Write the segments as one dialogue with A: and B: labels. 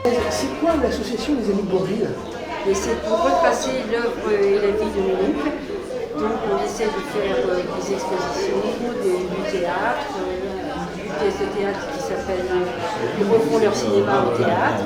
A: C'est quoi l'association des Amis de Bourvil?
B: Et c'est pour retracer l'œuvre et la vie de Monique. Donc on essaie de faire des expositions, du théâtre, une pièce de théâtre qui s'appelle Ils refont leur cinéma au théâtre,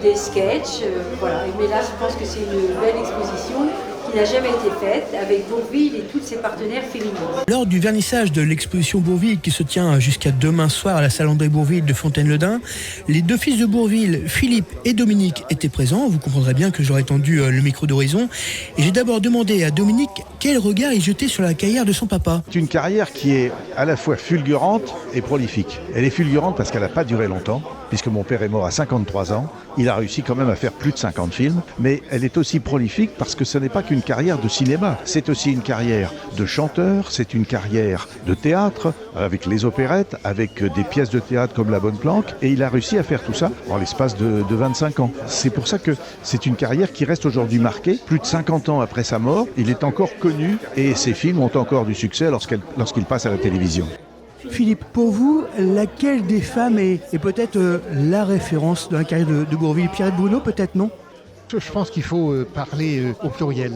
B: des sketchs, voilà. Mais là je pense que c'est une belle exposition qui n'a jamais été faite avec Bourvil et tous ses partenaires féminins.
C: Lors du vernissage de l'exposition Bourvil qui se tient jusqu'à demain soir à la salle André Bourvil de Fontaine-le-Dain, les deux fils de Bourvil, Philippe et Dominique, étaient présents. Vous comprendrez bien que j'aurais tendu le micro d'Horizon. Et j'ai d'abord demandé à Dominique quel regard il jetait sur la carrière de son papa.
D: C'est une carrière qui est à la fois fulgurante et prolifique. Elle est fulgurante parce qu'elle n'a pas duré longtemps, puisque mon père est mort à 53 ans. Il a réussi quand même à faire plus de 50 films, mais elle est aussi prolifique parce que ce n'est pas qu'une carrière de cinéma, c'est aussi une carrière de chanteur, c'est une carrière de théâtre, avec les opérettes, avec des pièces de théâtre comme La Bonne Planque, et il a réussi à faire tout ça en l'espace de 25 ans. C'est pour ça que c'est une carrière qui reste aujourd'hui marquée. Plus de 50 ans après sa mort, il est encore connu et ses films ont encore du succès lorsqu'il passe à la télévision.
C: Philippe, pour vous, laquelle des femmes est peut-être la référence dans la carrière de Bourvil? Pierrette Bruno, peut-être, non?
E: Je pense qu'il faut parler au pluriel.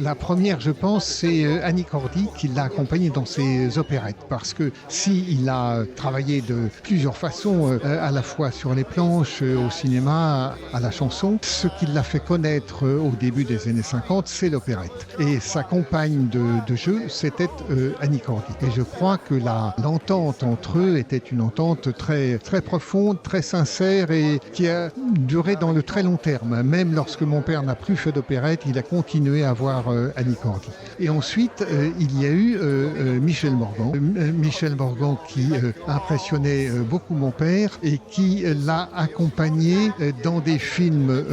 E: La première, je pense, c'est Annie Cordy qui l'a accompagné dans ses opérettes. Parce que il a travaillé de plusieurs façons, à la fois sur les planches, au cinéma, à la chanson, ce qui l'a fait connaître au début des années 50, c'est l'opérette. Et sa compagne de jeu, c'était Annie Cordy. Et je crois que l'entente entre eux était une entente très, très profonde, très sincère et qui a duré dans le très long terme. Même lorsque mon père n'a plus fait d'opérette, il a continué à voir Annie Cordy. Et ensuite, il y a eu Michel Morgan. Michel Morgan qui impressionnait beaucoup mon père et qui l'a accompagné dans des films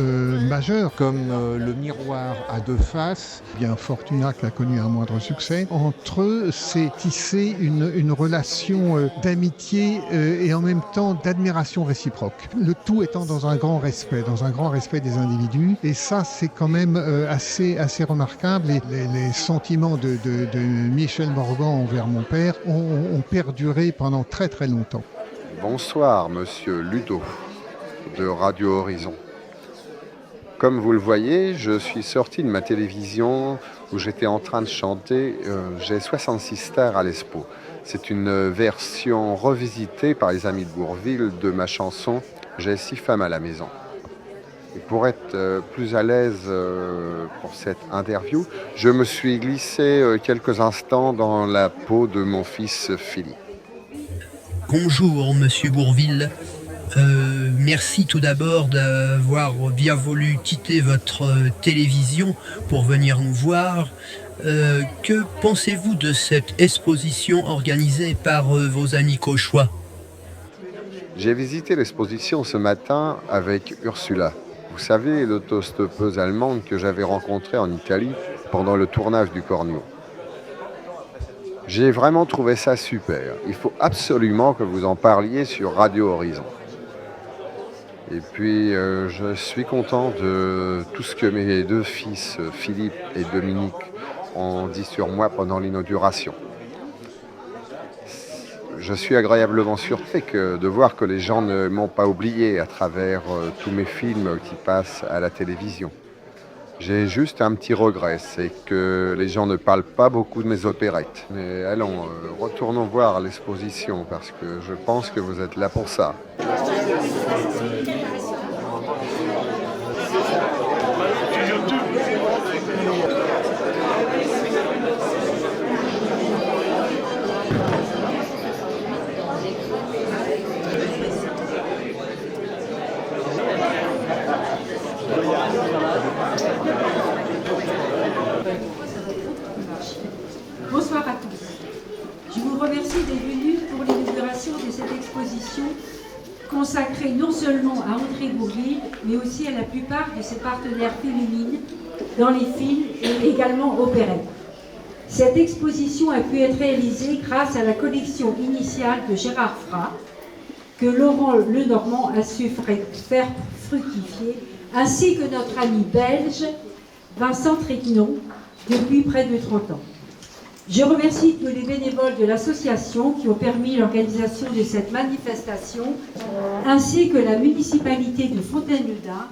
E: majeurs comme Le Miroir à deux faces. Bien Fortuna qui a connu un moindre succès. Entre eux, c'est tissé une relation d'amitié et en même temps d'admiration réciproque. Le tout étant dans un grand respect des individus. Et ça, c'est quand même assez remarquable. Et les sentiments de Michel Morgan envers mon père ont perduré pendant très très longtemps.
F: Bonsoir, monsieur Ludo, de Radio Horizon. Comme vous le voyez, je suis sorti de ma télévision où j'étais en train de chanter J'ai 66 stars à l'Espo. C'est une version revisitée par les Amis de Bourvil de ma chanson J'ai 6 femmes à la maison. Et pour être plus à l'aise pour cette interview, je me suis glissé quelques instants dans la peau de mon fils Philippe.
C: Bonjour, monsieur Bourvil. Merci tout d'abord d'avoir bien voulu quitter votre télévision pour venir nous voir. Que pensez-vous de cette exposition organisée par vos amis cauchois?
F: J'ai visité l'exposition ce matin avec Ursula. Vous savez, l'autostoppeuse allemande que j'avais rencontrée en Italie pendant le tournage du Cornio. J'ai vraiment trouvé ça super. Il faut absolument que vous en parliez sur Radio Horizon. Et puis, je suis content de tout ce que mes deux fils, Philippe et Dominique, ont dit sur moi pendant l'inauguration. Je suis agréablement surpris de voir que les gens ne m'ont pas oublié à travers tous mes films qui passent à la télévision. J'ai juste un petit regret, c'est que les gens ne parlent pas beaucoup de mes opérettes. Mais allons, retournons voir l'exposition parce que je pense que vous êtes là pour ça.
B: Bonsoir à tous. Je vous remercie d'être venus pour l'inauguration de cette exposition consacrée non seulement à André Bourvil, mais aussi à la plupart de ses partenaires féminines dans les films et également opérettes. Cette exposition a pu être réalisée grâce à la collection initiale de Gérard Frat, que Laurent Lenormand a su faire fructifier, ainsi que notre ami belge Vincent Tréguinon depuis près de 30 ans. Je remercie tous les bénévoles de l'association qui ont permis l'organisation de cette manifestation, ainsi que la municipalité de Fontaine-le-Dain,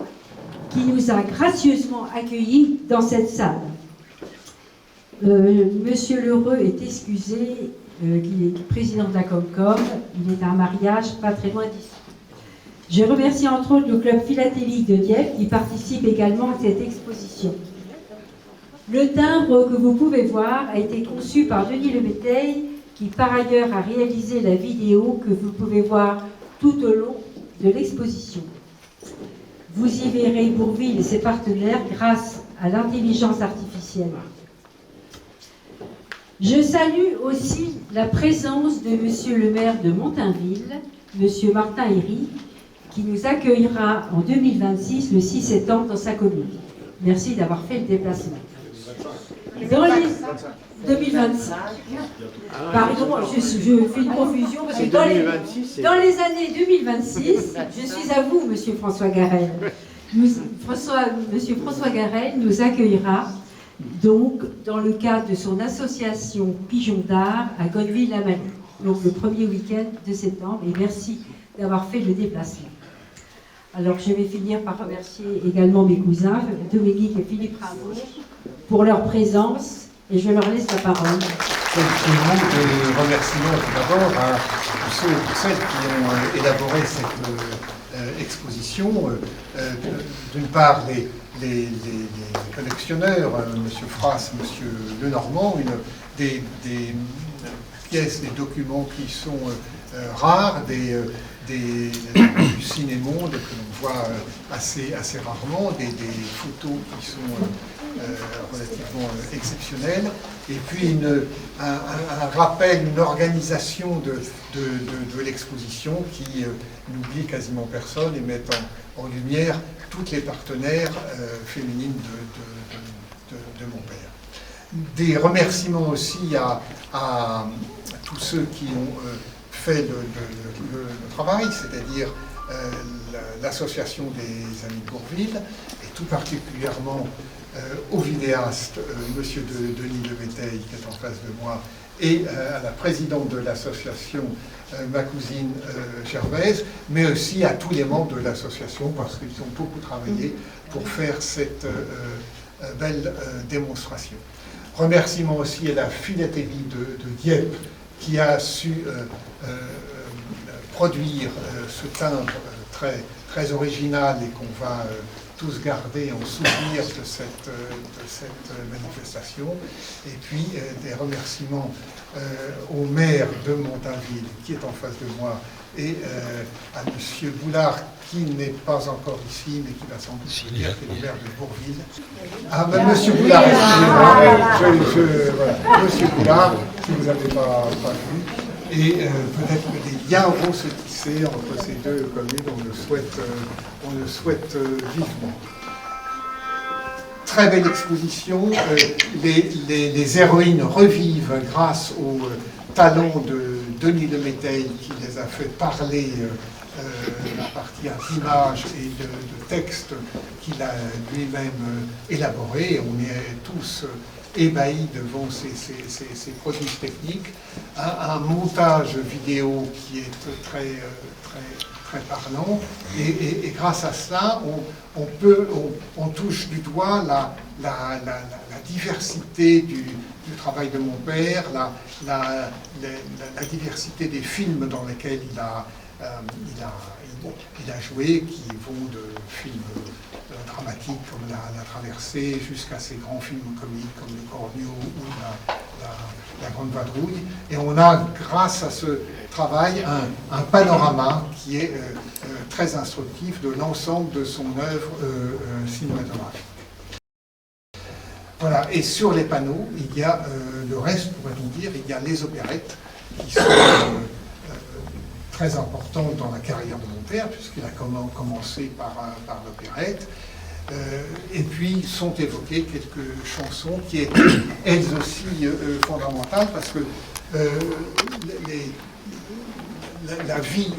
B: qui nous a gracieusement accueillis dans cette salle. Monsieur Lheureux est excusé, qui est président de la Comcom, il est à un mariage pas très loin d'ici. Je remercie entre autres le club philatélique de Dieppe qui participe également à cette exposition. Le timbre que vous pouvez voir a été conçu par Denis Leméteil, qui par ailleurs a réalisé la vidéo que vous pouvez voir tout au long de l'exposition. Vous y verrez Bourvil et ses partenaires grâce à l'intelligence artificielle. Je salue aussi la présence de Monsieur le maire de Montainville, Monsieur Martin Héry, qui nous accueillera en 2026, le 6 septembre, dans sa commune. Merci d'avoir fait le déplacement. Dans les 2025. Pardon, je fais une confusion parce que dans les années 2026, je suis à vous, Monsieur François Garel. Monsieur François Garel nous accueillera donc dans le cadre de son association Pigeon d'Art à Gonneville-la-Mallet, donc le premier week-end de septembre, et merci d'avoir fait le déplacement. Alors je vais finir par remercier également mes cousins, Dominique et Philippe Rameau, pour leur présence, et je leur laisse la parole.
E: Des remerciements tout d'abord à tous ceux et toutes celles qui ont élaboré cette exposition. D'une part, les collectionneurs, M. Frasse, M. Lenormand, des pièces, des documents qui sont rares, du cinémonde que l'on voit assez rarement, des photos qui sont relativement exceptionnelles, et puis un rappel, une organisation de l'exposition qui n'oublie quasiment personne et met en lumière toutes les partenaires féminines de mon père. Des remerciements aussi à tous ceux qui ont fait le travail, c'est-à-dire l'association des Amis de Bourvil, et tout particulièrement au vidéaste, monsieur Denis Leméteil, qui est en face de moi, et à la présidente de l'association, ma cousine Gervaise, mais aussi à tous les membres de l'association, parce qu'ils ont beaucoup travaillé pour faire cette belle démonstration. Remerciements aussi à la philatélie de Dieppe, qui a su produire ce timbre très original et qu'on va tous garder en souvenir de cette manifestation. Et puis des remerciements au maire de Montainville, qui est en face de moi, et à M. Boulard, qui n'est pas encore ici, mais qui va sans doute venir, qui est le maire de Bourvil. Ah, ben, M. Boulard, excusez-moi, M. Boulard, que vous n'avez pas vu. Et peut-être que des liens vont se tisser entre ces deux communes, on le souhaite vivement. Très belle exposition, les héroïnes revivent grâce au talent de Denis Leméteil, qui les a fait parler à partir d'images et de textes qu'il a lui-même élaborés. On est tous ébahis devant ces produits techniques. Un montage vidéo qui est très parlant, et grâce à cela, on touche du doigt la diversité du travail de mon père, la diversité des films dans lesquels il a joué, qui vont de films dramatiques comme La Traversée jusqu'à ces grands films comiques comme Le Cornio ou La Grande Vadrouille. Et on a, grâce à ce travail, un panorama qui est très instructif de l'ensemble de son œuvre cinématographique. Voilà, et sur les panneaux, il y a le reste, pourrait-on dire, il y a les opérettes qui sont très importantes dans la carrière de mon père, puisqu'il a commencé par l'opérette. Et puis sont évoquées quelques chansons qui étaient elles aussi fondamentales, parce que la vie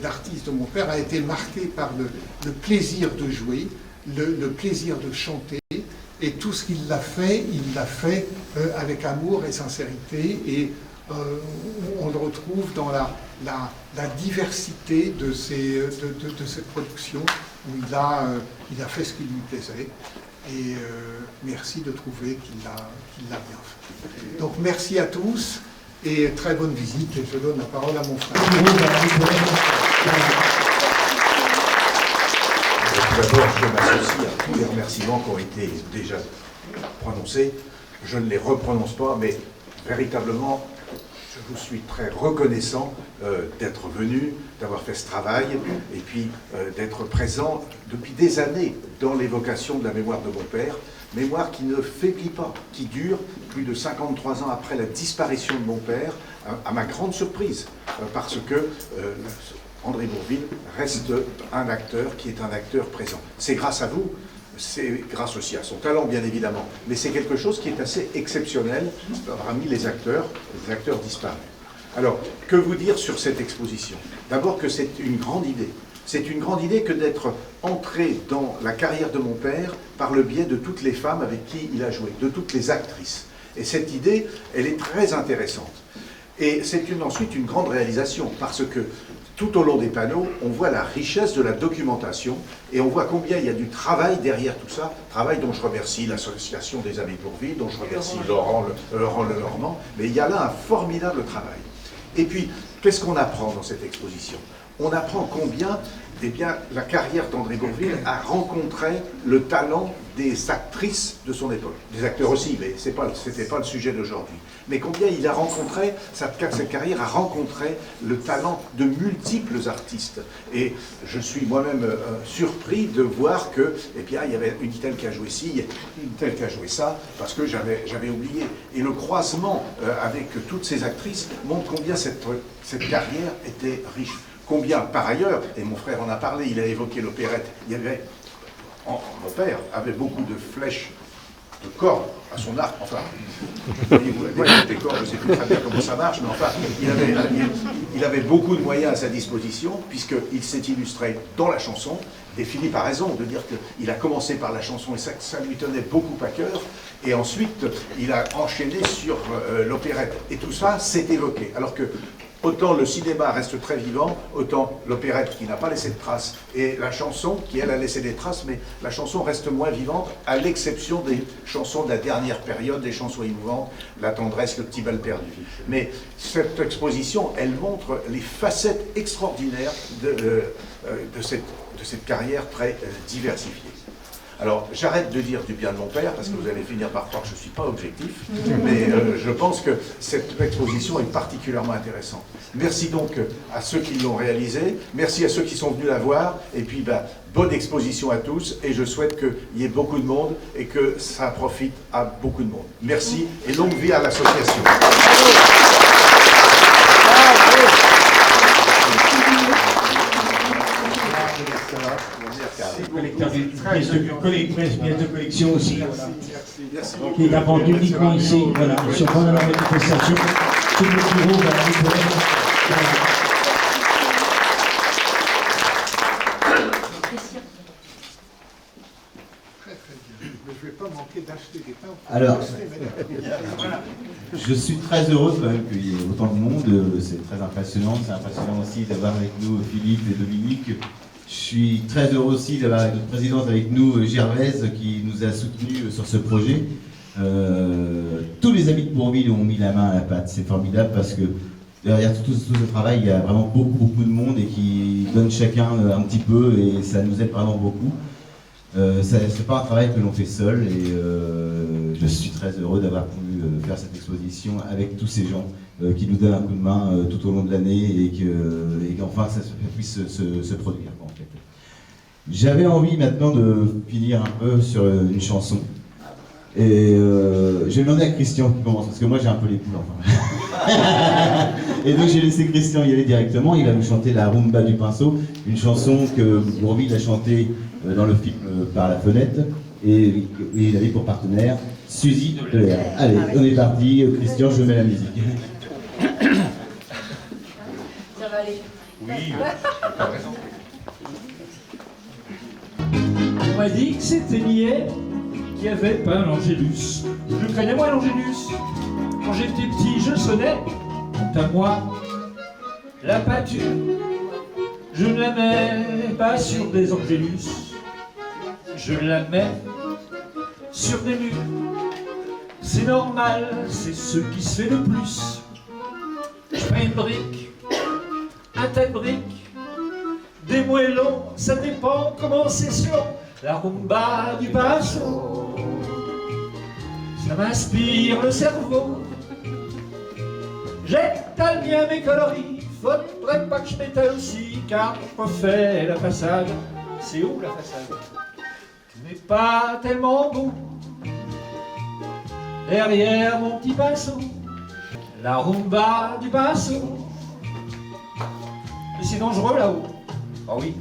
E: d'artiste de mon père a été marquée par le plaisir de jouer, le plaisir de chanter, Et tout ce qu'il l'a fait, avec amour et sincérité. Et on le retrouve dans la diversité de cette production où il a fait ce qui lui plaisait. Et merci de trouver qu'il l'a bien fait. Donc merci à tous et très bonne visite. Et je donne la parole à mon frère.
G: Tout d'abord, je m'associe à tous les remerciements qui ont été déjà prononcés. Je ne les reprononce pas, mais véritablement, je vous suis très reconnaissant d'être venu, d'avoir fait ce travail, et puis d'être présent depuis des années dans l'évocation de la mémoire de mon père, mémoire qui ne faiblit pas, qui dure plus de 53 ans après la disparition de mon père, à ma grande surprise, parce que André Bourvil reste un acteur qui est un acteur présent. C'est grâce à vous, c'est grâce aussi à son talent, bien évidemment, mais c'est quelque chose qui est assez exceptionnel parmi les acteurs disparus. Alors, que vous dire sur cette exposition? D'abord que c'est une grande idée. C'est une grande idée que d'être entré dans la carrière de mon père par le biais de toutes les femmes avec qui il a joué, de toutes les actrices. Et cette idée, elle est très intéressante. Et c'est ensuite une grande réalisation, parce que tout au long des panneaux, on voit la richesse de la documentation et on voit combien il y a du travail derrière tout ça, travail dont je remercie l'Association des Amis de Bourvil, dont je remercie Laurent Lenormand, mais il y a là un formidable travail. Et puis, qu'est-ce qu'on apprend dans cette exposition? On apprend combien la carrière d'André Bourvil a rencontré le talent des actrices de son époque, des acteurs aussi, mais ce n'était pas le sujet d'aujourd'hui. Mais combien il a rencontré, cette carrière a rencontré le talent de multiples artistes. Et je suis moi-même surpris de voir que, il y avait une telle qui a joué ci, une telle qui a joué ça, parce que j'avais oublié. Et le croisement avec toutes ces actrices montre combien cette carrière était riche. Combien, par ailleurs, et mon frère en a parlé, il a évoqué l'opérette, mon père avait beaucoup de flèches, de cordes à son arc, enfin, voyez-vous, des cordes, je ne sais plus très bien comment ça marche, mais enfin, il avait beaucoup de moyens à sa disposition, puisqu'il s'est illustré dans la chanson, et Philippe a raison de dire qu'il a commencé par la chanson, et ça lui tenait beaucoup à cœur, et ensuite, il a enchaîné sur l'opérette, et tout ça s'est évoqué, alors que autant le cinéma reste très vivant, autant l'opérette qui n'a pas laissé de traces, et la chanson qui, elle, a laissé des traces, mais la chanson reste moins vivante, à l'exception des chansons de la dernière période, des chansons émouvantes, La tendresse, Le petit bal perdu. Mais cette exposition, elle montre les facettes extraordinaires de cette carrière très diversifiée. Alors, j'arrête de dire du bien de mon père, parce que vous allez finir par croire que je ne suis pas objectif, mais je pense que cette exposition est particulièrement intéressante. Merci donc à ceux qui l'ont réalisée, merci à ceux qui sont venus la voir, et puis bonne exposition à tous, et je souhaite qu'il y ait beaucoup de monde, et que ça profite à beaucoup de monde. Merci, et longue vie à l'association.
H: Pièce de collection aussi, qui est vendu uniquement ici, voilà, sur pendant la manifestation, sur le bureau, voilà,
E: Je ne vais pas manquer d'acheter des pains.
I: Alors, je suis très heureux quand même qu'il y ait autant de monde, c'est très impressionnant. C'est impressionnant aussi d'avoir avec nous Philippe et Dominique. Je suis très heureux aussi d'avoir notre présidente avec nous, Gervaise, qui nous a soutenus sur ce projet. Tous les amis de Bourvil ont mis la main à la pâte, c'est formidable parce que derrière tout ce travail, il y a vraiment beaucoup de monde et qui donne chacun un petit peu et ça nous aide vraiment beaucoup. C'est pas un travail que l'on fait seul et je suis très heureux d'avoir pu faire cette exposition avec tous ces gens qui nous donnent un coup de main tout au long de l'année et qu'enfin ça puisse se produire en fait. J'avais envie maintenant de finir un peu sur une chanson et je vais demander à Christian qui commence parce que moi j'ai un peu les poules enfin. Et donc j'ai laissé Christian y aller directement, il va nous chanter la rumba du pinceau, une chanson que Bourvil a chantée dans le film Par la fenêtre, et il avait pour partenaire Suzy de l'air. Allez, on est parti, Christian, je mets la musique.
B: Ça va aller.
H: Oui, t'as raison. On m'a dit que c'était niais qui avait peint l'Angélus. Je le connais moi l'Angélus. Quand j'étais petit, je sonnais. Quant à moi, la peinture, je ne la mets pas sur des Angélus. Je la mets sur des nus. C'est normal, c'est ce qui se fait le plus. Je peins une brique, un tas de briques, des moellons, ça dépend comment c'est sur la rumba du basso. Ça m'inspire le cerveau. J'étale bien mes coloris, faudrait pas que je m'étale aussi, car je refais la façade. C'est où la façade? Tu n'es pas tellement beau. Derrière mon petit basso, la rumba du basso. Mais c'est dangereux là-haut. Ah oui.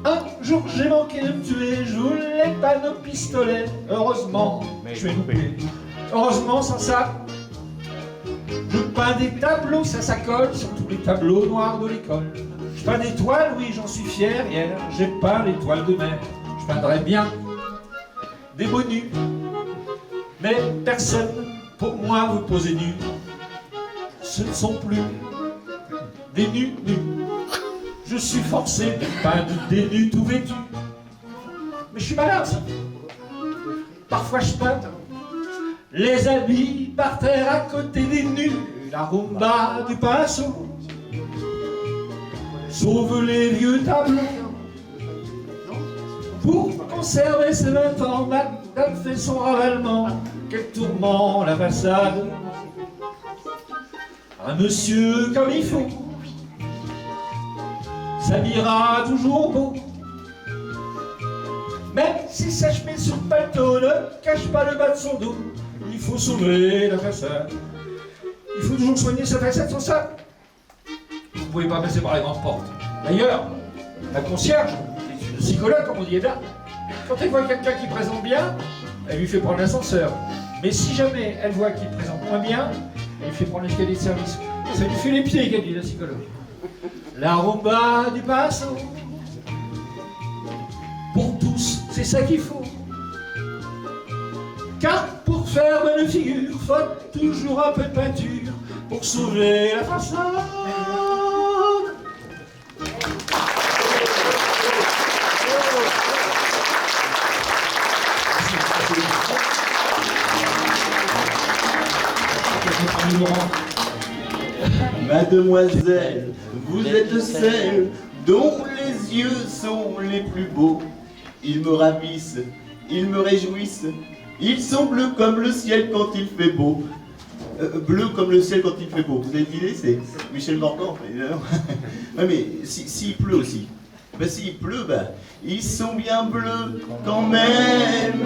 H: Un jour j'ai manqué de me tuer, je voulais pas de pistolet. Heureusement, je vais louper. Heureusement, sans ça, je peins des tableaux, ça colle sur tous les tableaux noirs de l'école. Je peins des toiles, oui, j'en suis fier. Hier, j'ai peint les toiles de mer. Je peindrais bien des beaux nus. Mais personne, pour moi, vous posez nu. Ce ne sont plus des nus nus. Je suis forcé de peindre des nus tout vêtus. Mais je suis malin aussi. Parfois je peins les habits par terre à côté des nus. La rumba du basso sauve les vieux tableaux. Pour conserver ses 20 ans, Madame fait son ravalement. Quel tourment la façade. Un monsieur comme il faut s'habillera toujours beau. Même si sa chemise sur le paletot ne cache pas le bas de son dos. Il faut sauver la façade. Il faut toujours soigner sa façade sans ça. Vous ne pouvez pas passer par les grandes portes. D'ailleurs, la concierge, c'est une psychologue comme on dit là, quand elle voit quelqu'un qui présente bien, elle lui fait prendre l'ascenseur. Mais si jamais elle voit qu'il présente moins bien, elle lui fait prendre l'escalier de service. Ça lui fait les pieds, qu'elle dit la psychologue. La rumba du basso. Pour tous, c'est ça qu'il faut. Car pour faire bonne figure, faut toujours un peu de peinture pour sauver la façade.
I: Mademoiselle, vous êtes celle dont les yeux sont les plus beaux. Ils me ravissent, ils me réjouissent. Ils sont bleus comme le ciel quand il fait beau. Bleu comme le ciel quand il fait beau. Vous avez l'idée, c'est Michel Morgan, évidemment. Ouais, mais s'il pleut aussi. Ben, s'il pleut, ben, ils sont bien bleus quand même.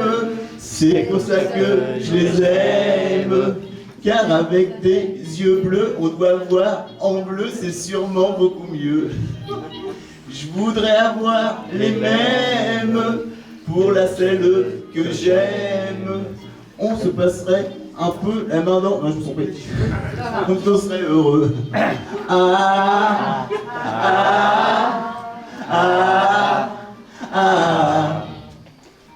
I: C'est pour ça que je les aime. Car avec des yeux bleus, on doit voir en bleu, c'est sûrement beaucoup mieux. Je voudrais avoir les mêmes pour la celle que j'aime. On se passerait un peu la main dans... Non, je me sens pas. On serait heureux. Ah, ah, ah, ah.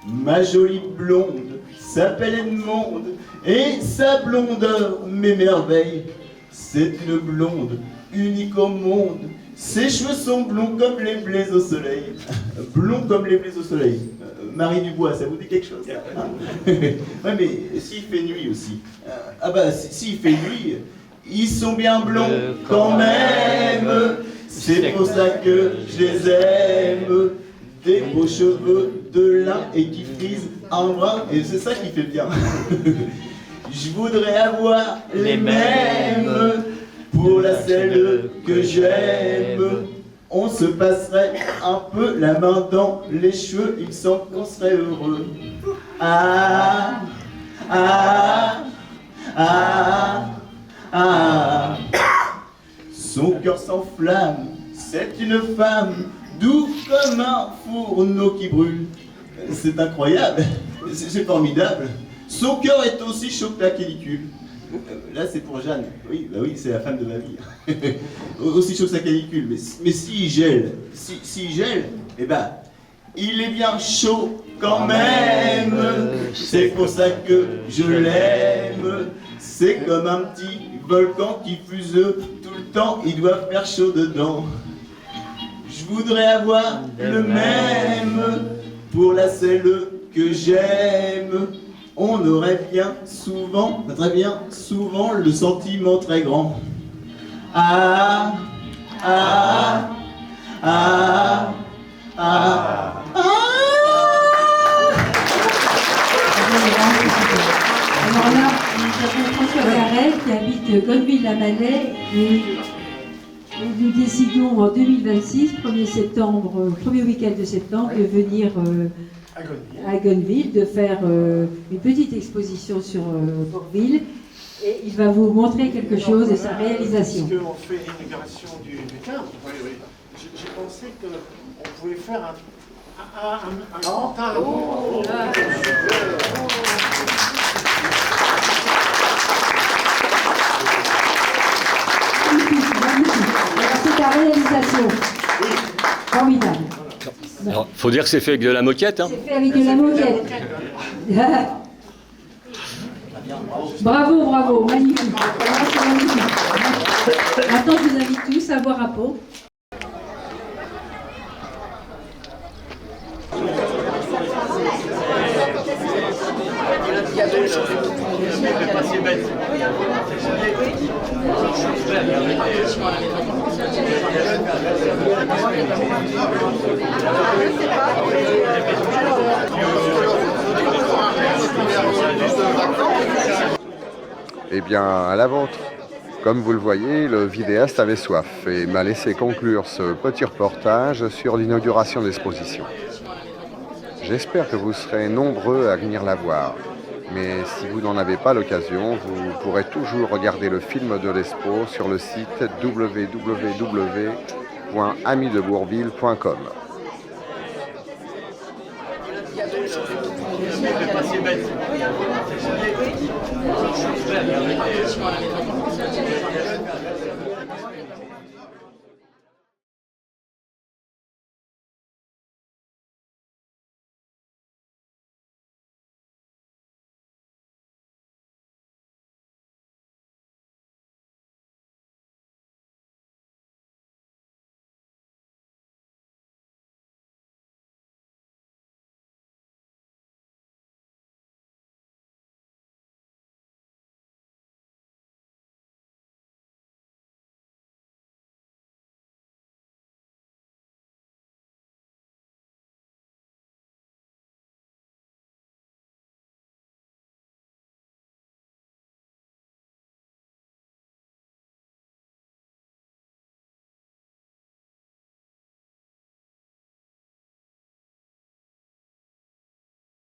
I: Ma jolie blonde s'appelle Edmonde et sa blondeur m'émerveille. C'est une blonde unique au monde. Ses cheveux sont blonds comme les blés au soleil. Blonds comme les blés au soleil. Marie Dubois, ça vous dit quelque chose? Ouais, mais s'il fait nuit aussi. Ah bah, s'il fait nuit, ils sont bien blonds quand même. C'est pour ça que je les aime. Des beaux cheveux de lin et qui frisent en brun. Et c'est ça qui fait bien. Je voudrais avoir les mêmes pour la celle que j'aime. On se passerait un peu la main dans les cheveux, il semble qu'on serait heureux. Ah, ah, ah, ah. Son cœur s'enflamme, c'est une femme, doux comme un fourneau qui brûle. C'est incroyable, c'est formidable. Son cœur est aussi chaud que la canicule. Là, c'est pour Jeanne. Oui, bah oui, c'est la femme de ma vie. Aussi chaud que sa canicule. Mais s'il gèle, s'il gèle, eh ben, il est bien chaud quand même. C'est pour ça que je l'aime. C'est comme un petit volcan qui fuse tout le temps, il doit faire chaud dedans. Je voudrais avoir le même pour la celle que j'aime. On aurait bien souvent, très bien souvent, le sentiment très grand. Ah, ah, ah, ah, ah.
B: Alors là, nous avons François Garel qui habite Gonneville-la-Mallet et nous décidons en 2026, 1er week-end de septembre, de venir à Gonneville, de faire une petite exposition sur Bourvil. Et il va vous montrer quelque chose de sa réalisation.
A: Puisqu'on fait l'inauguration du timbre, j'ai pensé qu'on pouvait faire un grand timbre.
B: C'est ta réalisation. Formidable.
J: Alors, faut dire que c'est fait avec de la moquette. Hein.
B: C'est fait avec de la moquette. Bravo, bravo, magnifique. C'est magnifique. Maintenant, je vous invite tous à boire à Pau.
F: Eh bien, à la vôtre. Comme vous le voyez, le vidéaste avait soif et m'a laissé conclure ce petit reportage sur l'inauguration de l'exposition. J'espère que vous serez nombreux à venir la voir. Mais si vous n'en avez pas l'occasion, vous pourrez toujours regarder le film de l'expo sur le site www.amidebourville.com.
J: C'est